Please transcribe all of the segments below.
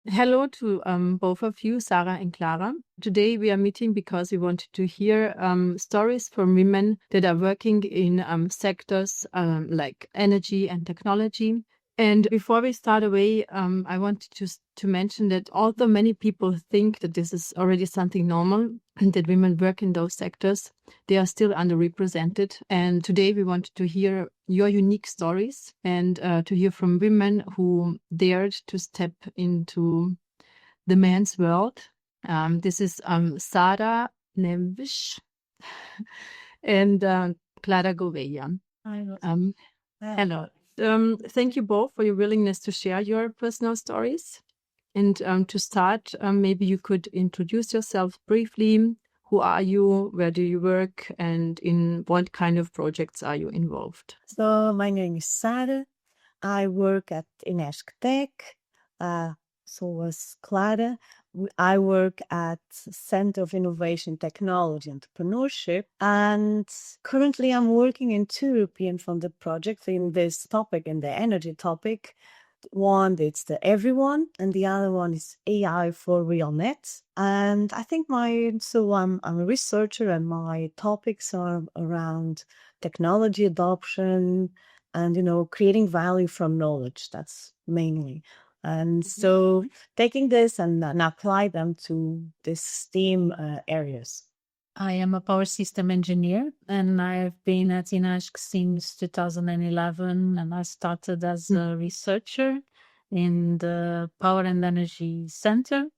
Hello to both of you, Sara and Clara. Today we are meeting because we wanted to hear stories from women that are working in sectors like energy and technology. And before we start away, I wanted to mention that although many people think that this is already something normal and that women work in those sectors, they are still underrepresented. And today we wanted to hear your unique stories and to hear from women who dared to step into the man's world. This is Sara, Neves, and Clara Gouveia. Hello. Thank you both for your willingness to share your personal stories. And to start, maybe you could introduce yourself briefly. Who are you? Where do you work? And in what kind of projects are you involved? So my name is Sara. I work at INESC TEC. So was Clara. I work at Center of Innovation, Technology, Entrepreneurship. And currently I'm working in two European funded projects in this topic, in the energy topic. One, it's the Everyone, and the other one is AI for Real Net. And I think I'm a researcher, and my topics are around technology adoption and, creating value from knowledge. That's mainly. And so taking this and apply them to these STEAM areas. I am a power system engineer, and I've been at INESC since 2011, and I started as a researcher in the Power and Energy Center.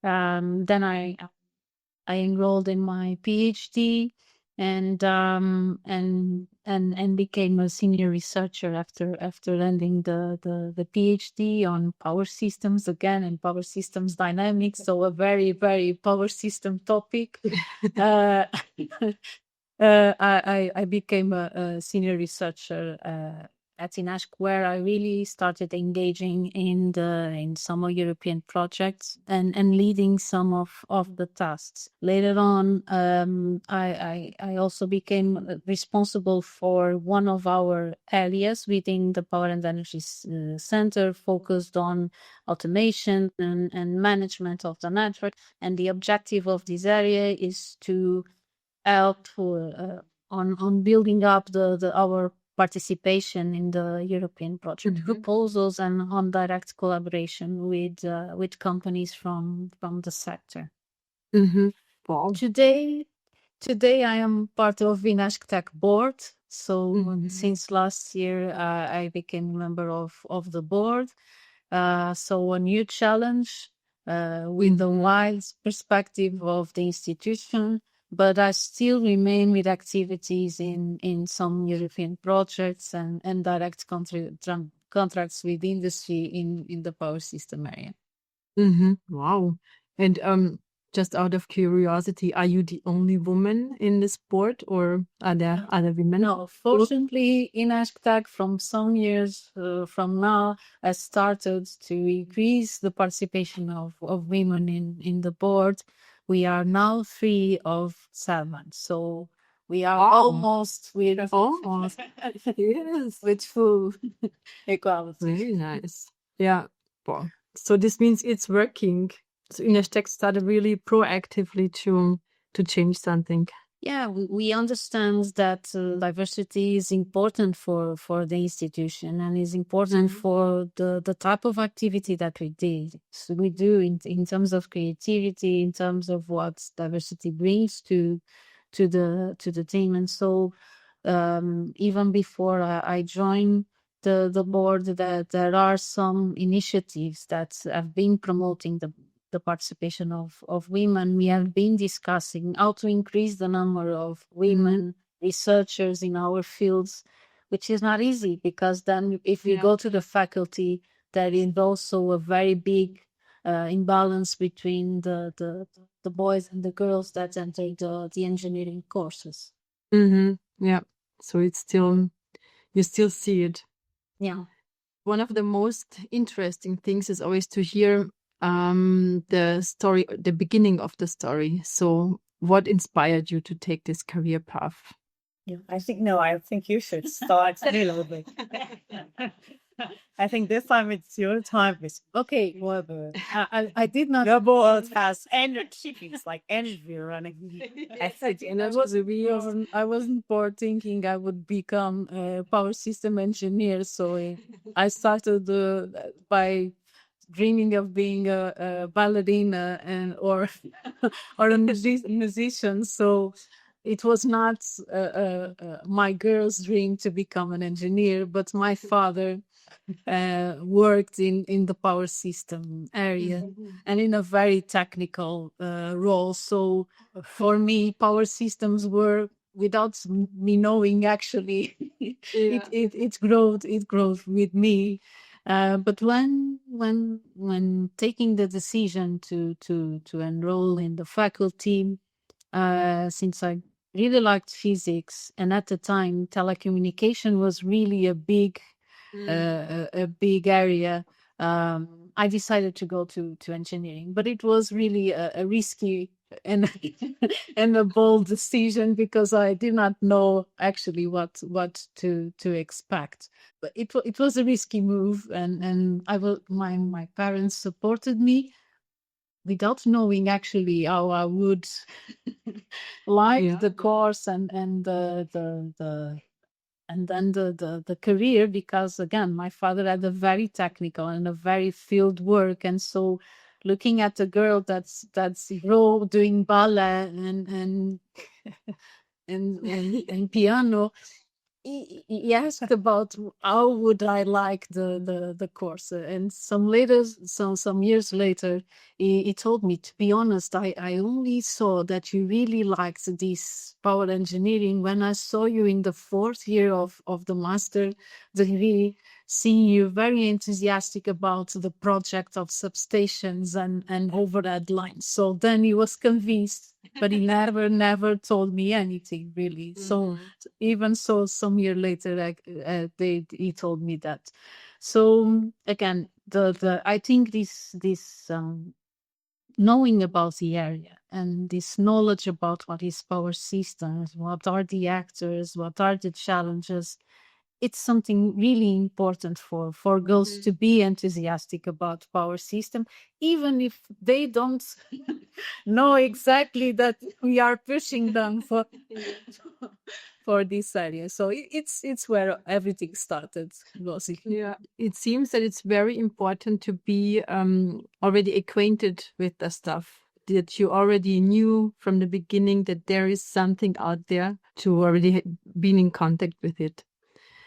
Then I enrolled in my PhD and became a senior researcher after ending the PhD on power systems again and power systems dynamics. So a very, very power system topic. I became a senior researcher at INESC, where I really started engaging in some European projects and leading some of the tasks. Later on, I also became responsible for one of our areas within the Power and Energy Center, focused on automation and management of the network. And the objective of this area is to help on building up our participation in the European project proposals and on direct collaboration with companies from the sector. Wow. Today I am part of INESC TEC board. So since last year, I became a member of the board. So a new challenge with the wide perspective of the institution, but I still remain with activities in some European projects and direct contracts with industry in the power system area. Wow. And just out of curiosity, are you the only woman in this board, or are there other women? No, fortunately, INESC TEC from some years from now has started to increase the participation of women in the board. We are now 3 of 7, so we are almost with Yes. with full equality. Very nice. Yeah. Wow. So this means it's working. So INESC TEC started really proactively to change something. Yeah, we understand that diversity is important for the institution and is important for the type of activity that we do in terms of creativity, in terms of what diversity brings to the team. And so even before I joined the board, that there are some initiatives that have been promoting the participation of women. We have been discussing how to increase the number of women researchers in our fields, which is not easy, because then if we go to the faculty, there is also a very big imbalance between the boys and the girls that enter the engineering courses. Yeah. So it's still, you still see it. Yeah. One of the most interesting things is always to hear the story, the beginning of the story. So what inspired you to take this career path? Yeah, I think you should start a little bit. I think this time it's your time. Okay, well, I did not. Your board has energy. It's like energy running. And I wasn't bored thinking I would become a power system engineer. So I started by dreaming of being a ballerina or or a musician. So it was not my girl's dream to become an engineer, but my father worked in the power system area and in a very technical role. So for me, power systems were, without me knowing, actually, it growed with me. But when taking the decision to enroll in the faculty, since I really liked physics, and at the time telecommunication was really a big area, I decided to go to engineering. But it was really a risky and and a bold decision, because I did not know actually what to expect. But it was a risky move, and my parents supported me without knowing actually how I would like the course and then the career, because again, my father had a very technical and a very field work, and so looking at a girl that's raw doing ballet and piano, he asked about how would I like the course, and some years later, he told me, to be honest, I only saw that you really liked this power engineering when I saw you in the 4th year of the master degree, seeing you very enthusiastic about the project of substations and overhead lines. So then he was convinced, but he never told me anything really. So even so, some year later, he told me that. So again, I think this knowing about the area and this knowledge about what is power systems, what are the actors, what are the challenges, it's something really important for girls to be enthusiastic about power system, even if they don't know exactly that we are pushing them for this area. So it's where everything started, Rosie. Yeah, it seems that it's very important to be already acquainted with the stuff, that you already knew from the beginning that there is something out there, to already been in contact with it.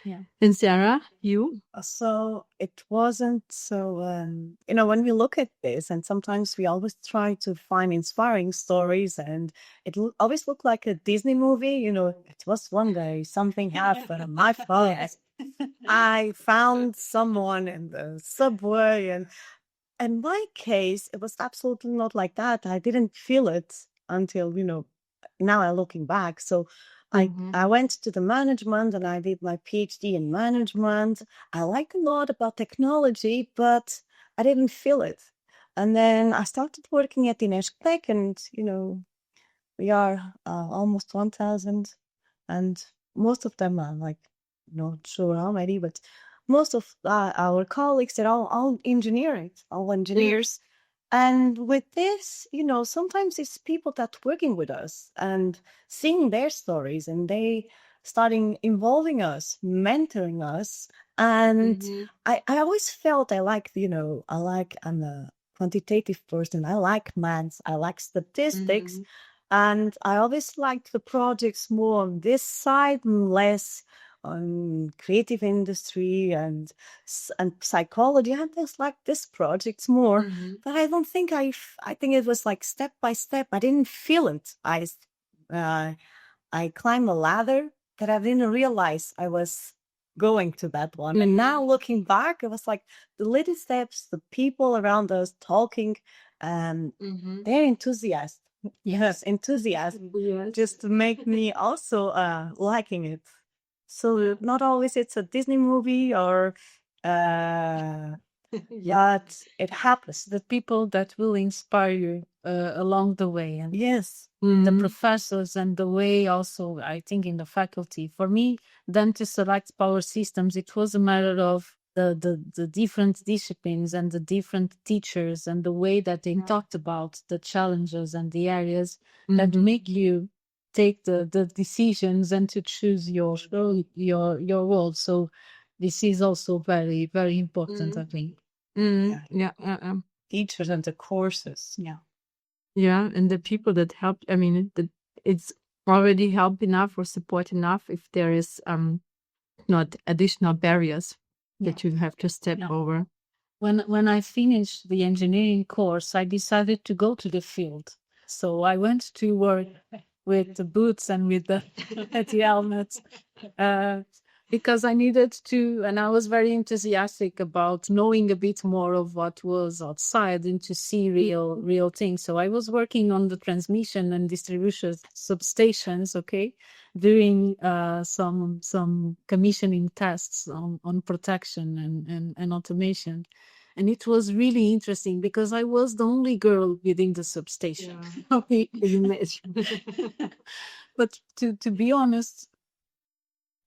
Yeah. And Sarah, you? So it wasn't so, when we look at this, and sometimes we always try to find inspiring stories, and it always looked like a Disney movie. It was one day something happened, and my father, I found someone in the subway, and in my case, it was absolutely not like that. I didn't feel it until, now I'm looking back. So I went to the management and I did my PhD in management. I liked a lot about technology, but I didn't feel it. And then I started working at INESC TEC, and, we are almost 1,000, and most of them are like, not sure how many, but most of our colleagues, they're all engineers. And with this, sometimes it's people that working with us and seeing their stories, and they starting involving us, mentoring us. And I always felt I'm a quantitative person. I like maths, I like statistics. And I always liked the projects more on this side and less on creative industry and psychology. I just like this projects more. But I don't think I think it was like step by step. I didn't feel it. I climbed a ladder that I didn't realize I was going to that one. And now looking back, it was like the little steps, the people around us talking, and they're enthusiastic. Yes, enthusiasm. Yes. Just to make me also liking it. So not always it's a Disney movie or but it happens. The people that will inspire you along the way, and Yes. the professors, and the way also, I think, in the faculty. For me, then to select power systems, it was a matter of the different disciplines and the different teachers and the way that they talked about the challenges and the areas that make you take the decisions and to choose your role. So this is also very, very important, I think. Yeah. Teachers and the courses. Yeah, and the people that help. I mean, it's already help enough or support enough if there is not additional barriers that you have to step over. When I finished the engineering course, I decided to go to the field. So I went to work with the boots and with the helmets because I needed to, and I was very enthusiastic about knowing a bit more of what was outside and to see real things. So I was working on the transmission and distribution substations, doing some commissioning tests on protection and automation. And it was really interesting because I was the only girl within the substation. But to be honest,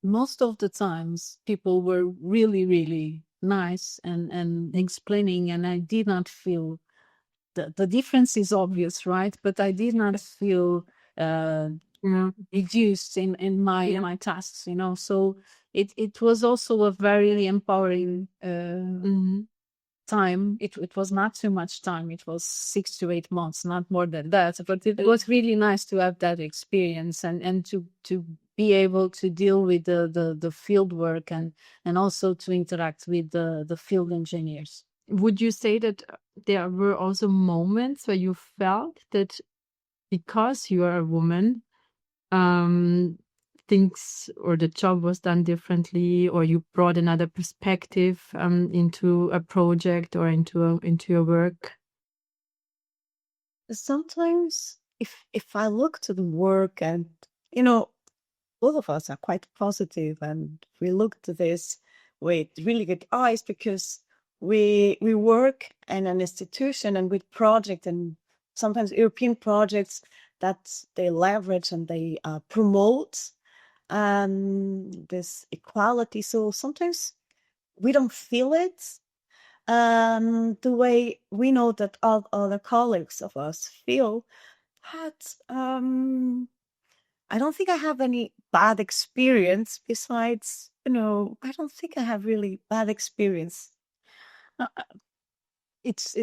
most of the times people were really, really nice and explaining, and I did not feel the difference is obvious, right? But I did not feel reduced in my tasks, So it was also a very empowering time. It was not too much time. It was 6 to 8 months, not more than that. But it was really nice to have that experience and to be able to deal with the field work and also to interact with the field engineers. Would you say that there were also moments where you felt that because you are a woman, things or the job was done differently, or you brought another perspective into a project or into your work? Sometimes if I look to the work and, both of us are quite positive and we look to this with really good eyes because we work in an institution and with project and sometimes European projects that they leverage and they promote this equality. So sometimes we don't feel it the way we know that all other colleagues of us feel. But I don't think I have any bad experience besides, I don't think I have really bad experience. It's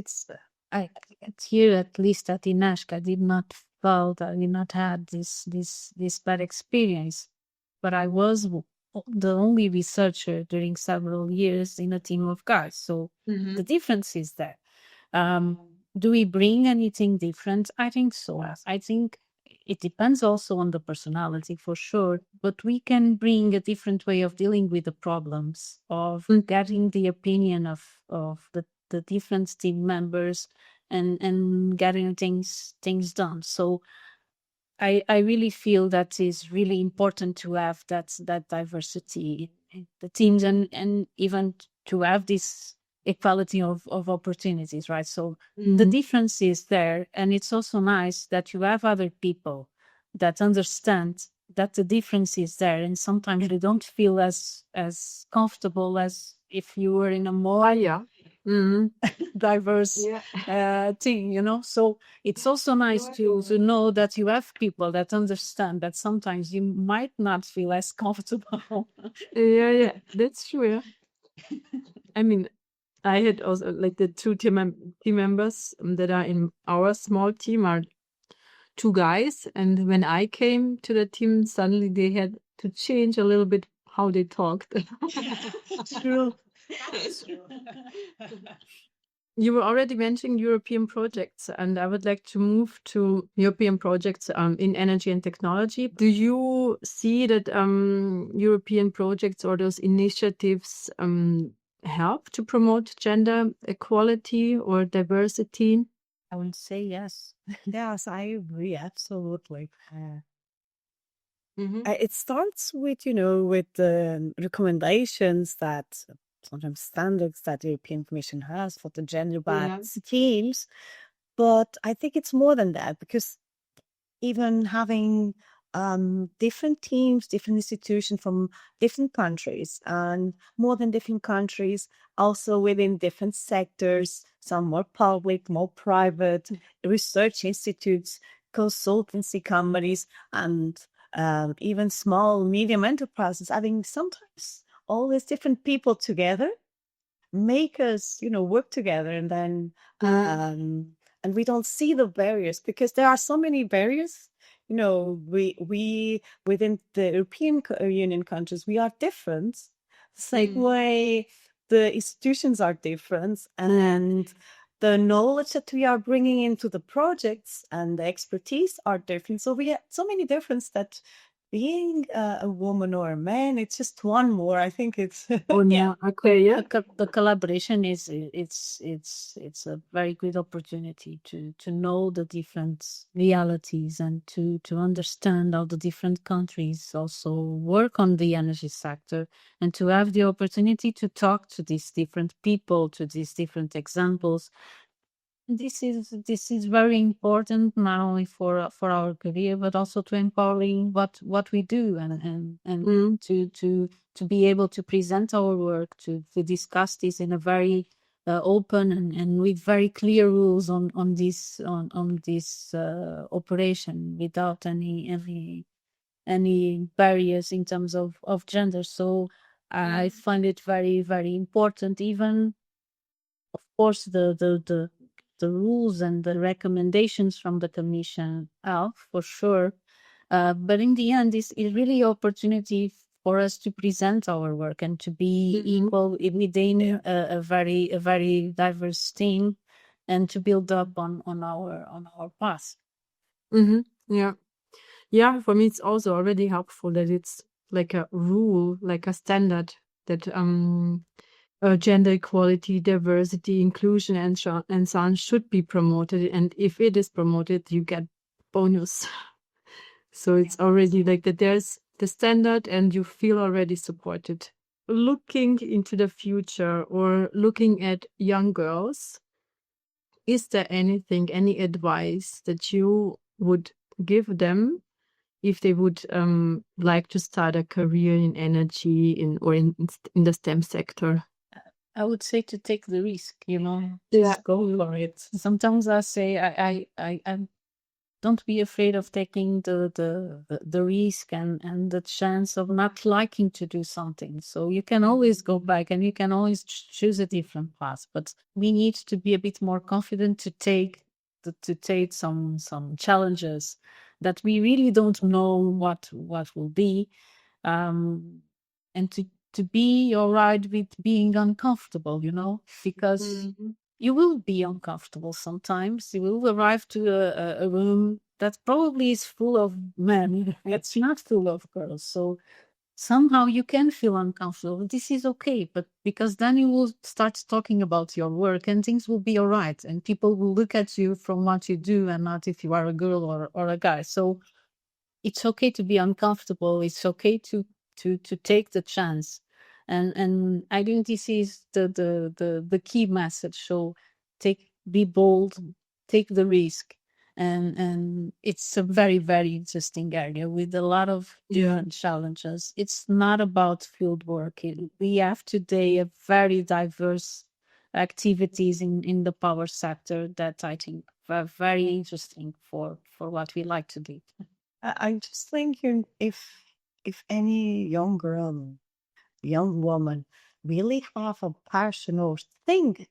here, at least at INESC, I did not have this bad experience, but I was the only researcher during several years in a team of guys. So the difference is that do we bring anything different? I think so. I think it depends also on the personality for sure, but we can bring a different way of dealing with the problems, of getting the opinion of the different team members and getting things done. So I really feel that is really important to have that diversity in the teams and even to have this equality of opportunities, right? So the difference is there, and it's also nice that you have other people that understand that the difference is there, and sometimes they don't feel as comfortable as if you were in a more diverse team, so it's also nice to know that you have people that understand that sometimes you might not feel as comfortable. Yeah, that's true. I mean, I had also like the two team members that are in our small team are two guys, and when I came to the team, suddenly they had to change a little bit how they talked. True. You were already mentioning European projects, and I would like to move to European projects in energy and technology. Do you see that European projects or those initiatives help to promote gender equality or diversity? I would say yes. Yes, I agree, absolutely. It starts with, with the recommendations that sometimes standards that the European Commission has for the gender-based teams. But I think it's more than that, because even having different teams, different institutions from different countries, and more than different countries, also within different sectors, some more public, more private, research institutes, consultancy companies, and even small, medium enterprises. I think sometimes all these different people together make us, work together, and then and we don't see the barriers because there are so many barriers. We within the European Union countries, we are different. Same way the institutions are different, and the knowledge that we are bringing into the projects and the expertise are different. So we have so many differences that being a woman or a man, it's just one more. I think it's Yeah, the collaboration is it's a very good opportunity to know the different realities and to understand how the different countries also work on the energy sector, and to have the opportunity to talk to these different people, to these different examples. This is very important, not only for our career, but also to empowering what we do, and to be able to present our work, to discuss this in a very open and with very clear rules on this operation, without any barriers in terms of gender. So I find it very, very important. Even, of course, the rules and the recommendations from the commission out for sure, but in the end, this is really opportunity for us to present our work and to be equal within a very diverse team, and to build up on our path. Yeah, for me it's also already helpful that it's like a rule, like a standard, that gender equality, diversity, inclusion, and so on should be promoted. And if it is promoted, you get bonus. So it's already like that there's the standard and you feel already supported. Looking into the future or looking at young girls, is there any advice that you would give them if they would like to start a career in energy or in the STEM sector? I would say to take the risk, just go for it. Sometimes I say I'm don't be afraid of taking the risk and the chance of not liking to do something. So you can always go back and you can always choose a different path. But we need to be a bit more confident to take some challenges that we really don't know what will be, and to be all right with being uncomfortable, because you will be uncomfortable sometimes. You will arrive to a room that probably is full of men. It's not full of girls. So somehow you can feel uncomfortable. This is okay, but because then you will start talking about your work and things will be all right. And people will look at you from what you do and not if you are a girl or a guy. So it's okay to be uncomfortable. It's okay to take the chance. And I think this is the key message. So be bold, take the risk. And it's a very, very interesting area with a lot of different challenges. It's not about field work. We have today a very diverse activities in the power sector that I think are very interesting for what we like to do. I'm just thinking if any young girl, young woman really have a passion or think,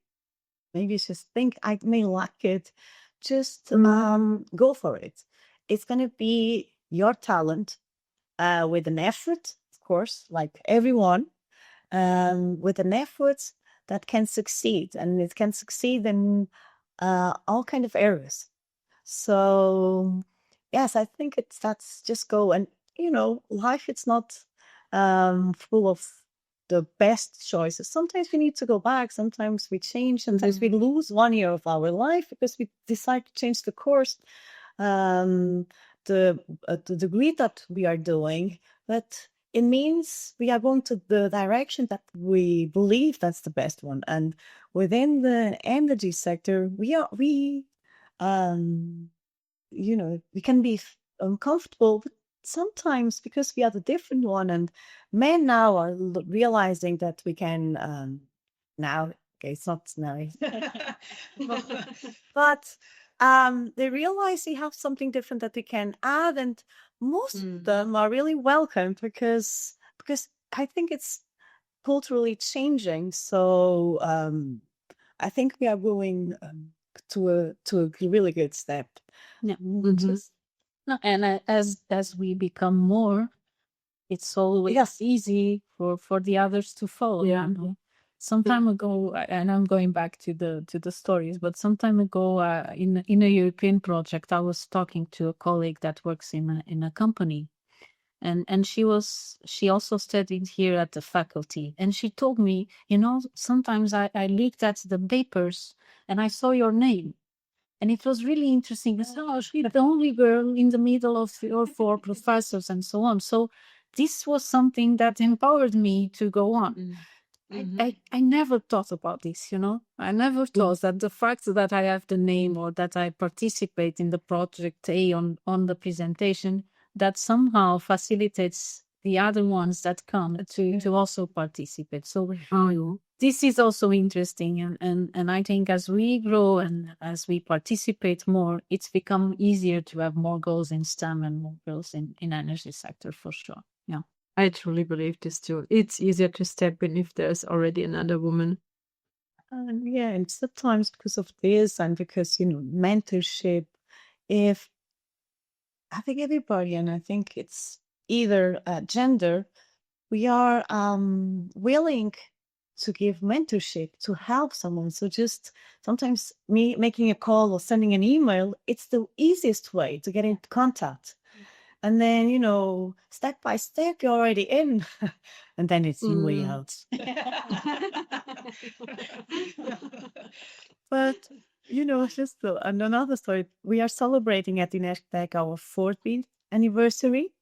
maybe just think I may like it, just go for it. It's gonna be your talent, with an effort, of course, like everyone, with an effort that can succeed, and it can succeed in all kind of areas. So yes, I think that's just go. And life, it's not full of the best choices. Sometimes we need to go back, sometimes we change, sometimes we lose 1 year of our life because we decide to change the course, the degree that we are doing. But it means we are going to the direction that we believe that's the best one. And within the energy sector, we can be uncomfortable, but sometimes because we are the different one, and men now are realizing that we can now. Okay, it's not now, but they realize they have something different that they can add, and most of them are really welcomed because I think it's culturally changing. So I think we are going to a really good step. Yeah. No, and as we become more, it's always easy for the others to follow. Yeah. You know? Some time ago, and I'm going back to the stories, but some time ago, in a European project, I was talking to a colleague that works in a company, and she also studied here at the faculty, and she told me, sometimes I looked at the papers and I saw your name. And it was really interesting. I said, oh, she's the only girl in the middle of 3 or 4 professors and so on. So this was something that empowered me to go on. I never thought about this, I never thought that the fact that I have the name or that I participate in the project A on the presentation, that somehow facilitates the other ones that come to also participate. So this is also interesting. And I think as we grow and as we participate more, it's become easier to have more girls in STEM and more girls in energy sector for sure. Yeah. I truly believe this too. It's easier to step in if there's already another woman. Yeah, and sometimes because of this and because, mentorship, if I think everybody, and I think it's either gender, we are willing to give mentorship to help someone. So just sometimes me making a call or sending an email, it's the easiest way to get into contact. And then, step by step, you're already in. And then it's your way out. But, just and another story. We are celebrating at INESC TEC our 14th anniversary.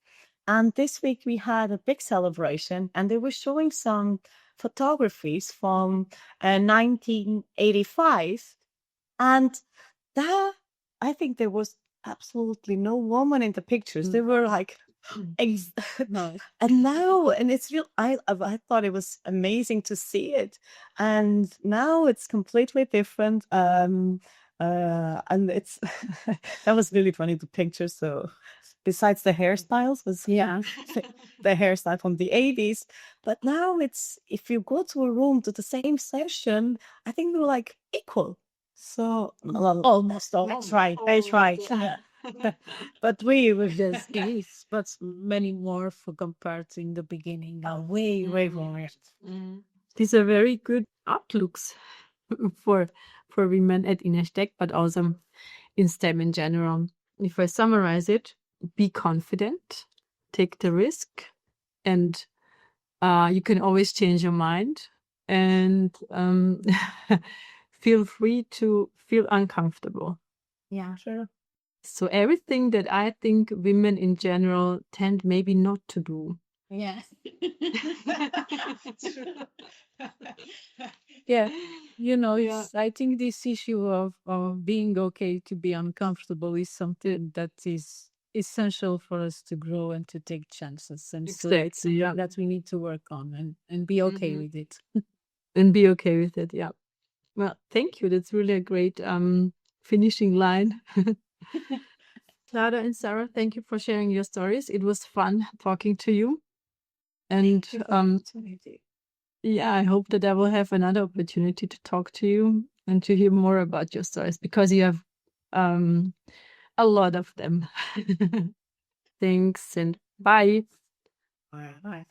And this week we had a big celebration, and they were showing some photographies from 1985. And that, I think there was absolutely no woman in the pictures. They were like, no. And now, and it's real. I thought it was amazing to see it, and now it's completely different. And it's that was really funny, the picture. So besides the hairstyles was the hairstyle from the 80s, but now it's, if you go to a room to the same session, I think they're like equal. So almost. That's right. But we were just Yes, but many more for compared to in the beginning. way more. These are very good outlooks for women at INESC TEC, but also in STEM in general. If I summarize it, be confident, take the risk, and you can always change your mind, and feel free to feel uncomfortable. Yeah, sure. So everything that I think women in general tend maybe not to do. Yes. Yeah, it's, I think this issue of being okay to be uncomfortable is something that is essential for us to grow and to take chances, and so Exactly, yeah. that we need to work on and be okay with it. And be okay with it, yeah. Well, thank you. That's really a great finishing line. Clara and Sara, thank you for sharing your stories. It was fun talking to you. And yeah, I hope that I will have another opportunity to talk to you and to hear more about your stories, because you have a lot of them. Thanks, and bye. Bye.